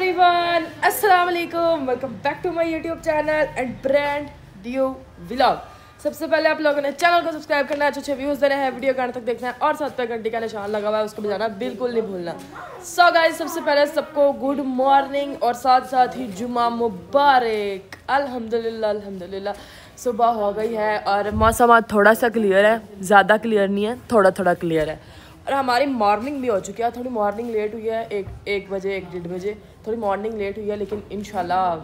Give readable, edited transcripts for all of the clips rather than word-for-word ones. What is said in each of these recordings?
Everyone, अस्सलाम वालेकुम, welcome back to my YouTube channel and brand new vlog. सबसे पहले आप लोगों ने चैनल को सब्सक्राइब करना है, अच्छे व्यूज़ देने हैं, वीडियो गाने तक देखना है और साथ पे घंटी का निशान लगा हुआ है उसको बजाना बिल्कुल नहीं भूलना। सो गाइस, सबसे पहले सबको गुड मॉर्निंग और साथ साथ ही जुमा मुबारक। अल्हम्दुलिल्लाह अल्हम्दुलिल्लाह सुबह हो गई है और मौसम आज थोड़ा सा क्लियर है, ज़्यादा क्लियर नहीं है, थोड़ा थोड़ा क्लियर है। और हमारी मॉर्निंग भी हो चुकी है, थोड़ी मॉर्निंग लेट हुई है, एक बजे 1-1:30 बजे थोड़ी मॉर्निंग लेट हुई है, लेकिन इंशाल्लाह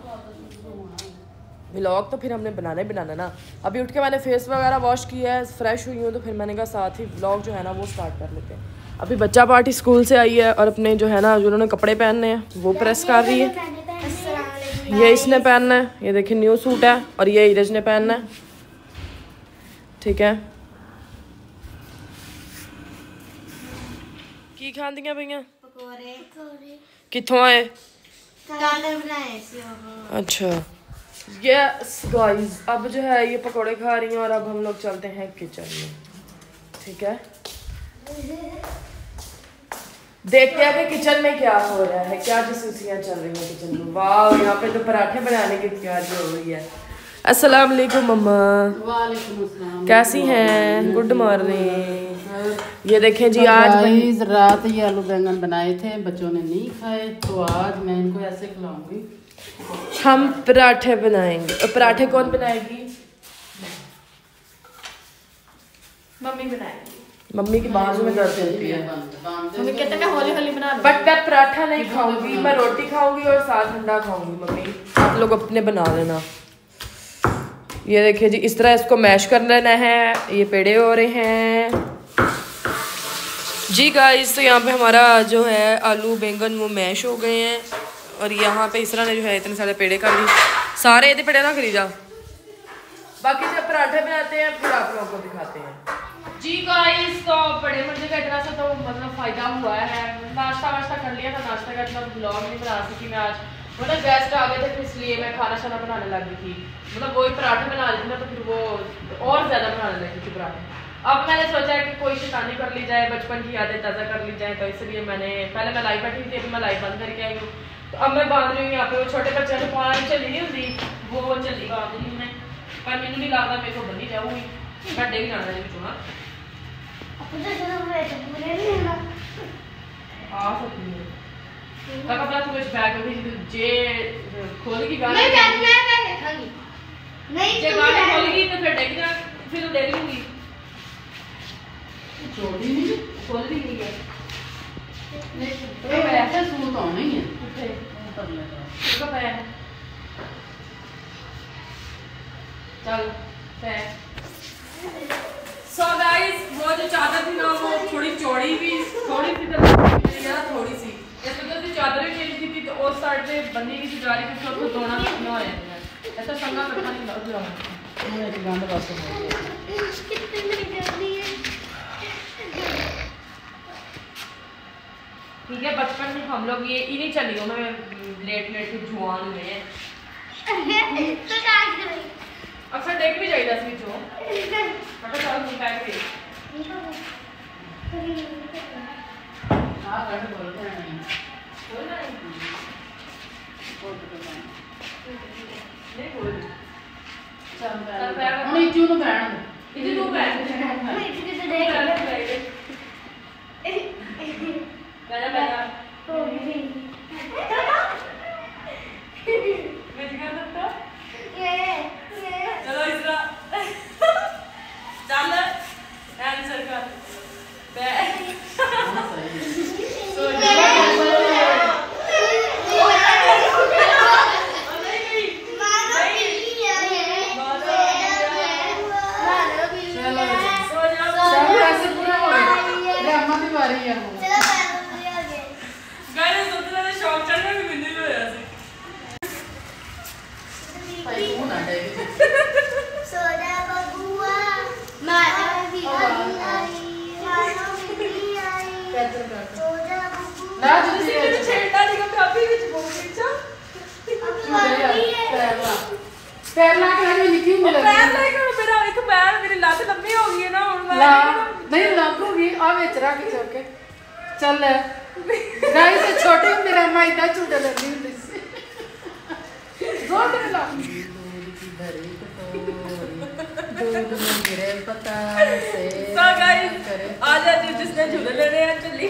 व्लॉग तो फिर हमने बनाना ही बनाना ना। अभी उठ के मैंने फेस वगैरह वॉश किया है, फ्रेश हुई हूँ, तो फिर मैंने कहा साथ ही व्लॉग जो है ना वो स्टार्ट कर लेते हैं। अभी बच्चा पार्टी स्कूल से आई है और अपने जो है ना जो उन्होंने कपड़े पहनने हैं वो प्रेस कर रही है। ये इसने पहनना है, ये देखिए न्यू सूट है, और ये इरज ने पहनना है, ठीक है। की खान दियां भैया कितों आए? अच्छा यस गाइस, अब जो है ये पकोड़े खा रही हैं और अब हम लोग चलते हैं किचन में, ठीक है। देखते हैं कि किचन में क्या हो रहा है, क्या जसूसियाँ चल रही हैं किचन में। वाह, यहाँ पे तो पराठे बनाने की तैयारी हो रही है। अस्सलाम वालेकुम मम्मा, कैसी हैं? Good morning. ये देखें जी, आज रात ही आलू बैंगन बनाए थे, बच्चों ने नहीं खाए, तो आज मैं इनको ऐसे खिलाऊंगी। हम पराठे बनाएंगे। और पराठे कौन बनाएगी? मम्मी बनाएगी। मम्मी की बाजू में दर्द होती है, मम्मी कहते हैं हौली हौली बना लो। बट मैं पराठा नहीं खाऊंगी, मैं रोटी खाऊंगी और साथ अंडा खाऊंगी। मम्मी आप लोग अपने बना लेना। ये देखिए जी, इस तरह इसको मैश कर लेना है। ये पेड़े हो रहे हैं जी गाइस। तो यहाँ पे हमारा जो है आलू बैंगन वो मैश हो गए हैं, और यहाँ पे इस तरह ने जो है इतने सारे पेड़े कर दी। सारे ये पेड़े ना खरीदा, बाकी जब पराठे बनाते हैं फिर आप लोगों को दिखाते हैं जी गाइस। तो बड़े मजे का इतना सा तो मतलब फ़ायदा हुआ है। नाश्ता वाश्ता कर लिया था, नाश्ता का इतना ब्लॉग नहीं बना सकी मैं आज, मतलब गेस्ट आ गए थे, फिर इसलिए मैं खाना शाना बनाने लगी थी। मतलब वही पराठे बना रही थी ना, तो फिर वो और ज़्यादा बनाने लगी थी पराठे। अब मैंने सोचा कि कोई शैतानी कर ली जाए, बचपन की यादें ताज़ा कर ली जाए, तो इसलिए मैंने पहले मैं लाइव बैठी थी, अभी मैं लाइव बंद करके आई हूँ। तो अब मैं बांध रही हूँ यहाँ पे। वो छोटे बच्चे जो पानी चली नहीं होती वो चली बांध रही हूँ मैं, पर मैंने नहीं लगता मेरे को बनी जाऊँगी, मैं डेली जाना है चुना आ सकती है। तक अपना कुछ बैग में जे खोलेगी गाना, नहीं जे गाना खोलेगी तो फिर देख जा, फिर देख लूंगी। छोटी नहीं खोल दी नहीं है, नहीं तो ऐसे सूट होना ही है। ऊपर लगा इसका पैर चल पैर। सो गाइस, वो जो चादर थी ना वो थोड़ी चौड़ी भी थोड़ी सी थोड़ी सी इस वजह से चादर भी चेंज की थी, तो उस साइड पे बंदी की जा रही थी, उसको धोना ना हो जाए, ऐसा संगा रखना नहीं लग रहा है। एक गांड बस हो ठीक है। बचपन में हम लोग ये इन्हीं चलियों में लेट जुआन हुए हैं। अक्सर देख भी जाइए 10 जो मतलब चल नहीं पैक के हां गांड बोलते हैं बोल ना नहीं बोल चल बैठ हम इजू नु बैठ इजू नु बैठ बैठ तो भी मैं दिखा सकता चलो इसरा चल आंसर कर सो पैर ला के हमें निकली मिल पैर ला के मेरा एक पैर मेरी लात लंबी हो गई है ना, हुन मैं नहीं लगूगी आ विच रख के चल गाइस छोटे मेरा माइदा झूठा लगी हुई दूध की भरी कटोरी, दूध में गिरे पतासे। So guys, आज आज जिसने झूले लेने हैं चली।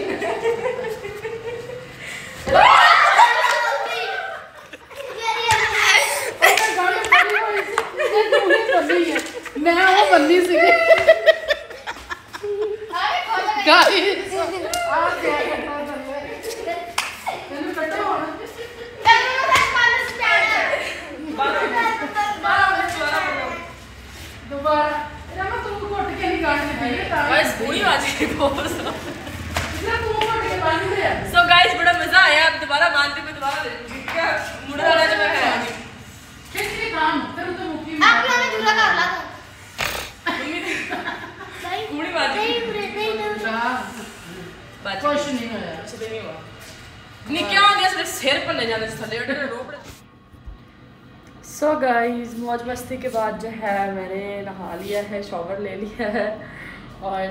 मैं वो बंदी सी So guys, बड़ा मजा आया। अब दोबारा मानती में दोबारा मुड़ा वाला जो है कुछ नहीं क्या हो गया सिर्फ सिर पर ले जाने से थले रोपड़े। सो गाइस, मौज मस्ती के बाद जो है मैंने नहा लिया है, शॉवर ले लिया है और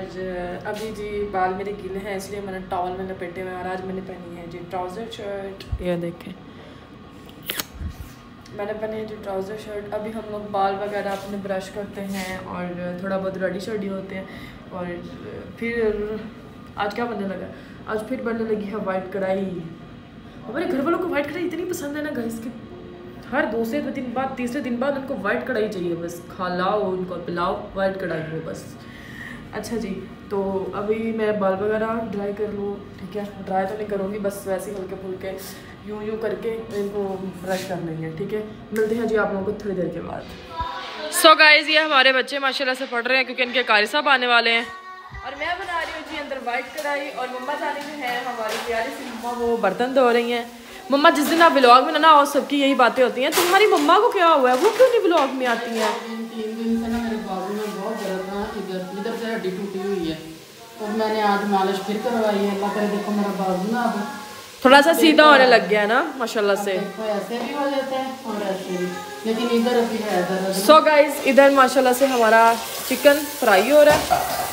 अभी जी बाल मेरे गीले हैं इसलिए मैंने टॉवल में लपेटे हुए और आज मैंने पहनी है जी ट्राउज़र शर्ट। ये देखें मैंने पहनी है जी ट्राउज़र शर्ट। अभी हम लोग बाल वगैरह अपने ब्रश करते हैं और थोड़ा बहुत रेडी शेडी होते हैं और फिर आज क्या बनने लगा, आज फिर बनने लगी है वाइट कढ़ाई। हमारे घर वालों को वाइट कढ़ाई इतनी पसंद है ना गाइस कि हर दूसरे दिन बाद तीसरे दिन बाद उनको वाइट कढ़ाई चाहिए, बस खालाओ उनको पिलाओ वाइट कढ़ाई हो बस। अच्छा जी, तो अभी मैं बाल वगैरह ड्राई कर लूँ, ठीक है। ड्राई तो नहीं करूँगी, बस वैसे ही हल्के फुल्के यूँ करके इनको ब्रश कर लेंगे, ठीक है। मिलते हैं जी आप लोगों को थोड़ी देर के बाद। सो गाइस, ये हमारे बच्चे माशाल्लाह से पढ़ रहे हैं क्योंकि इनके कारी साहब आने वाले हैं और मैं बना रही हूँ जी अंदर वाइट कढ़ाई और मम्मा जाने जो है हमारी प्यारी सी मम्मा वो बर्तन धो रही हैं। मम्मा जिस दिन आप व्लॉग में ना और सबकी यही बातें होती हैं, तुम्हारी मम्मा को क्या हुआ है, वो क्यों नहीं व्लॉग में आती हैं? 3 दिन से ना मेरे बाजू में बहुत दर्द था, इधर से हड्डी टूटी हुई है तो मैंने आज मालिश फिर करवाई है। अल्लाह करे देखो मेरा बाजू ना अब थोड़ा सा सीधा होने लग गया है ना माशाल्लाह से। देखो ऐसे भी हो जाता है और ऐसे भी, लेकिन इधर अभी है दर्द। सो गाइस, इधर माशाल्लाह से हमारा चिकन फ्राई हो रहा है।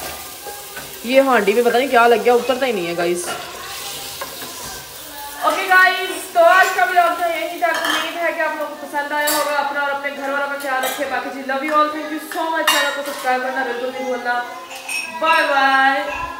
ये हांडी में पता नहीं क्या लग गया, उतरता ही नहीं है गाइस। ओके गाइस, तो आज का व्लॉग जो यही था। उम्मीद है कि आप लोगों को पसंद आया होगा। अपना और अपने घर वालों का ख्याल रखिए। बाकी जी love you all, thank you so much. Channel को सब्सक्राइब करना बिल्कुल नहीं भूलना। Bye bye.